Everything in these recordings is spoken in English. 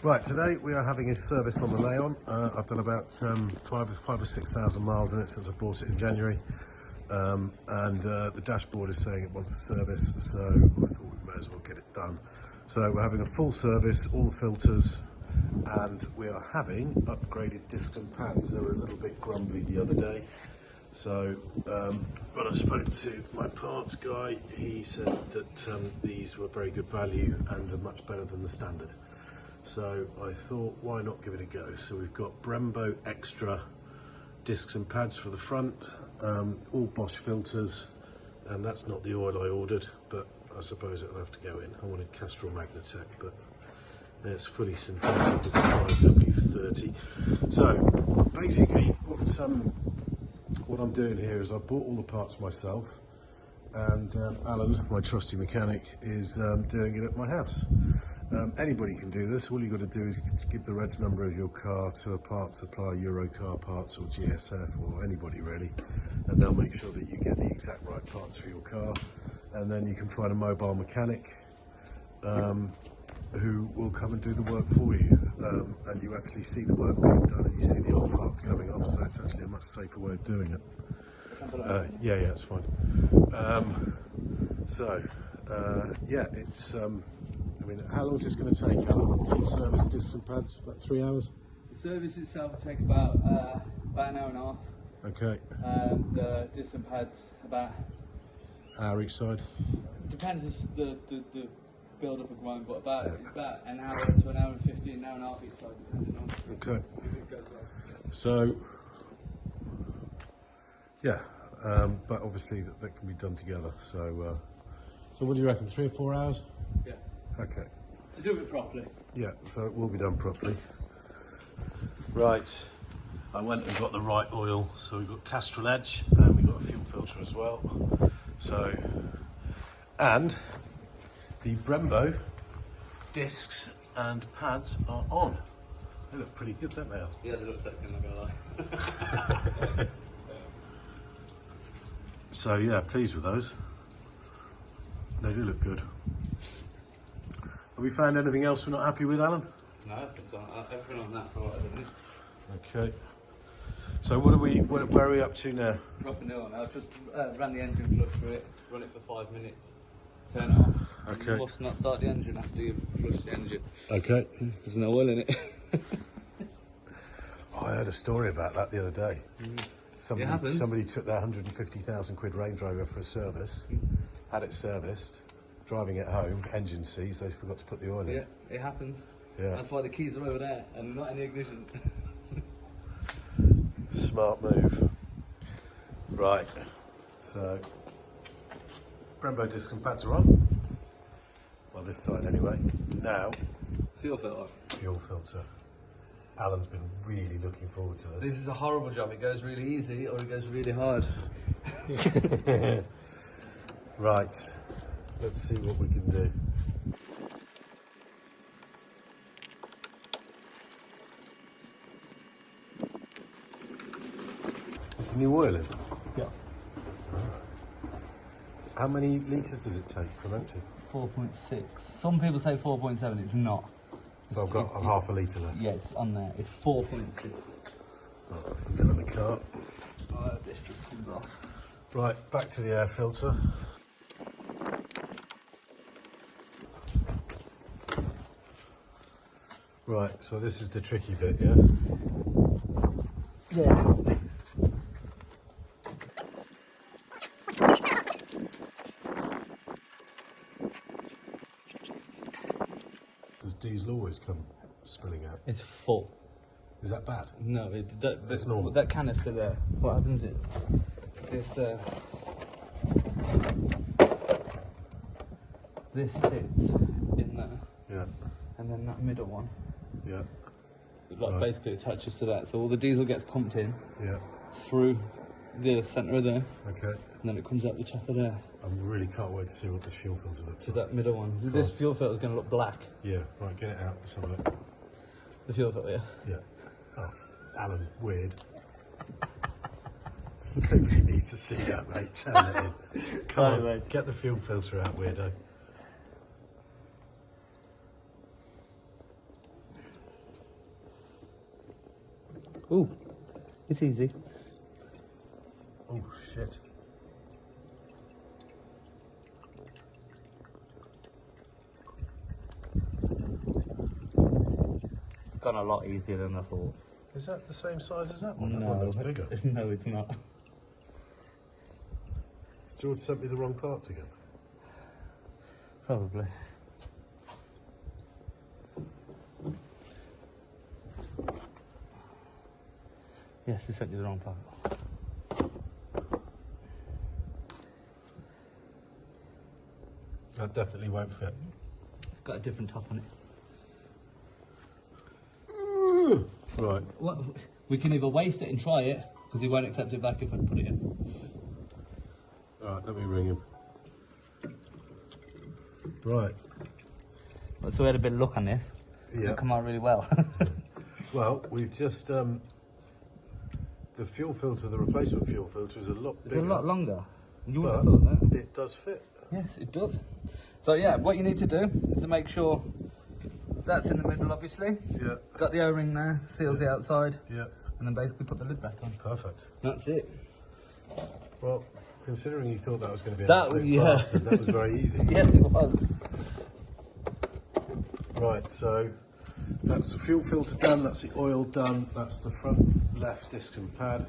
Right, today we are having a service on the Leon. I've done about 5 or 6,000 miles in it since I bought it in January, and the dashboard is saying it wants a service, so I thought we may as well get it done. So we're having a full service, all the filters, and we are having upgraded discs and pads. They were a little bit grumbly the other day, so when I spoke to my parts guy, he said that these were very good value and are much better than the standard. So I thought, why not give it a go? So we've got Brembo Extra discs and pads for the front, all Bosch filters, and that's not the oil I ordered, but I suppose it'll have to go in. I wanted Castrol Magnatec, but it's fully synthetic, it's 5W30. So basically what I'm doing here is I bought all the parts myself, and Alan, my trusty mechanic, is doing it at my house. Anybody can do this. All you've got to do is give the reg number of your car to a parts supplier, Eurocar Parts or GSF or anybody really, and they'll make sure that you get the exact right parts for your car, and then you can find a mobile mechanic who will come and do the work for you, and you actually see the work being done and you see the old parts coming off, so it's actually a much safer way of doing it. Yeah, it's fine. Yeah, it's I mean, how long is this going to take, Alan? Full service, discs and pads, about 3 hours? The service itself will take about an hour and a half. Okay. The discs and pads about hour each side? Depends the build up of grind, but it's about an hour to an hour and 15, an hour and a half each side, depending on okay. if it goes well. So, yeah, but obviously that can be done together. So, so what do you reckon, 3 or 4 hours? Yeah. Okay. To do it properly. Yeah, so it will be done properly. Right, I went and got the right oil, so we've got Castrol Edge and we've got a fuel filter as well. So, and the Brembo discs and pads are on. They look pretty good, don't they? Yeah, they look sexy, I'm not gonna lie. So yeah, pleased with those. They do look good. Have we found anything else we're not happy with, Alan? No, everything on that's alright, isn't it? Okay. So where are we up to now? Dropping it on. I've just ran the engine flush through it, run it for 5 minutes, turn it off. Okay. You must not start the engine after you've flushed the engine. Okay. There's no oil in it. Oh, I heard a story about that the other day. Somebody took their 150,000 quid Range Rover for a service, had it serviced, driving it home, engine seized, they forgot to put the oil in. Yeah, it happens. Yeah. That's why the keys are over there and not in the ignition. Smart move. Right, so Brembo disc and pads are on. Well, this side anyway. Now, Fuel filter. Fuel filter. Alan's been really looking forward to this. This is a horrible job. It goes really easy or it goes really hard. Right, let's see what we can do. Is the new oil in? Yeah. How many litres does it take from empty? 4.6. Some people say 4.7, it's not. So I've got half a litre left. Yeah, it's on there. It's 4.6. Right, I'll get on the car. This just comes off. Right, back to the air filter. Right, so this is the tricky bit, yeah? Yeah. Does diesel always come spilling out? It's full. Is that bad? No, That's normal. That canister there, what happens is, this sits in there. Yeah. And then that middle one, Yeah. like basically attaches to that. So all the diesel gets pumped in Yeah. through the centre of there, Okay. and then it comes out the top of there I really can't wait to see what this fuel filter looks to like. that middle one. This fuel filter is going to look black. Yeah. Right, get it out. Let's have a look. The fuel filter, yeah. Yeah. Oh, Alan, weird. Nobody needs to see that, mate. Turn it in. Come on, mate. get the fuel filter out, weirdo. Ooh, it's easy. Oh shit. It's gone a lot easier than I thought. Is that the same size as that one? That No, one looks bigger. no, it's not. Has George sent me the wrong parts again? Probably. Yes, he sent you the wrong part. That definitely won't fit. It's got a different top on it. Right. What? We can either waste it and try it, because he won't accept it back if I put it in. Alright, let me ring him. Right. So we had a bit of luck on this. Yeah. It come out really well. Well, we've just the fuel filter, the replacement fuel filter, is a lot It's bigger. a lot longer. You would But have thought that. it does fit. Yes, it does. So yeah, what you need to do is to make sure that's in the middle, obviously. Yeah. Got the O-ring there, seals the outside, Yeah. and then basically put the lid back on. Perfect. That's it. Well, considering you thought that was going to be an That- absolute yeah. bastard, that was very easy. Yes, it was. Right, so that's the fuel filter done, that's the oil done, that's the front left disc and pad.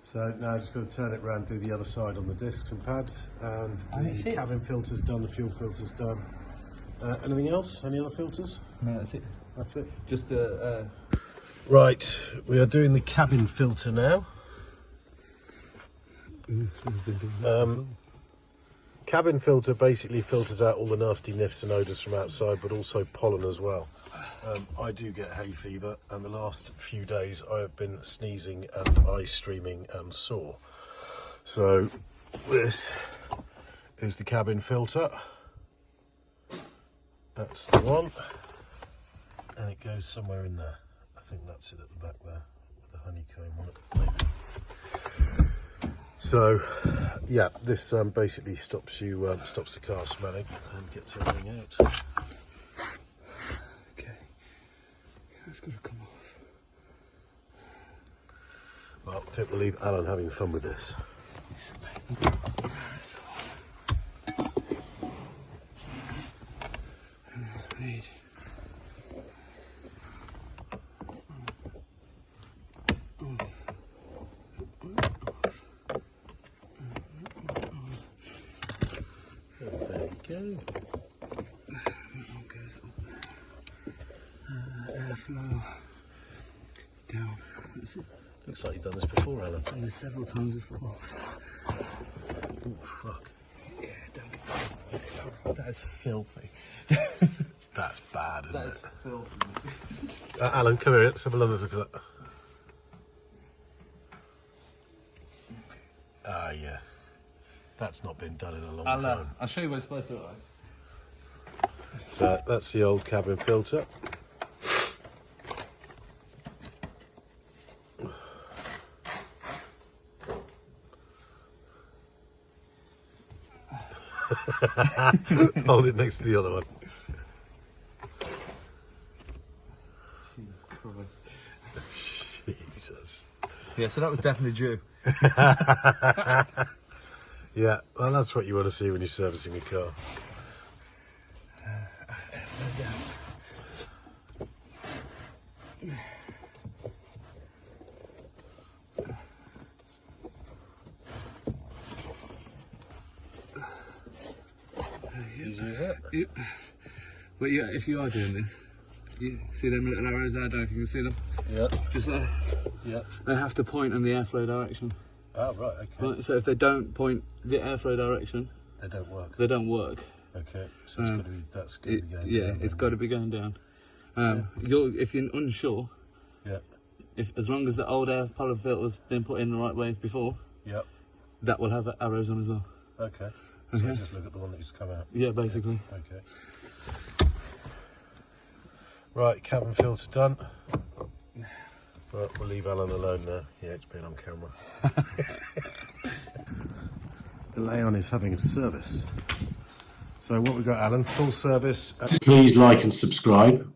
So now I've just got to turn it around, do the other side on the discs and pads, and And it the fits. cabin filter's done, the fuel filter's done. Anything else? Any other filters? No, that's it. That's it. Just Right, we are doing the cabin filter now. Cabin filter basically filters out all the nasty nifs and odours from outside, but also pollen as well. I do get hay fever, and the last few days I have been sneezing and eye streaming and sore. So this is the cabin filter. That's the one, and it goes somewhere in there. I think that's it at the back there with the honeycomb on it, maybe. So, yeah, this basically stops the car smelling and gets everything out. okay. It's got to come off. Well, I think we'll leave Alan having fun with this. There you go. Airflow down. That's it. Looks like you've done this before, Alan. Done this several times before. Oh, fuck. Yeah, don't. That is filthy. That's bad, isn't That it? is filthy. Alan, come here. Let's have a look at that. Ah, yeah. That's not been done in a long time. I'll show you what it's supposed to look like. That's the old cabin filter. Hold it next to the other one. Jesus Christ. Jesus. Yeah, so that was definitely due. Yeah, well, that's what you want to see when you're servicing a car. Easy as that. But yeah, if you are doing this, you see them little arrows there, I don't know if you can see them. Yeah, Just there. yeah. They have to point in the airflow direction. Oh, right, okay. Right, so if they don't point the airflow direction, They don't work. they don't work. Okay, so it's got to be, that's got to be going Yeah, down. it's got to be going down. If you're unsure, Yeah, as long as the old air pollen filter's been put in the right way before, yeah. that will have arrows on as well. Okay. So Okay. just look at the one that's come out. Yeah, basically. Okay. Right, cabin filter done. Right, we'll leave Alan alone now. Yeah, it's been on camera. The Leon is having a service. So what we got, Alan? Full service. Please like and subscribe.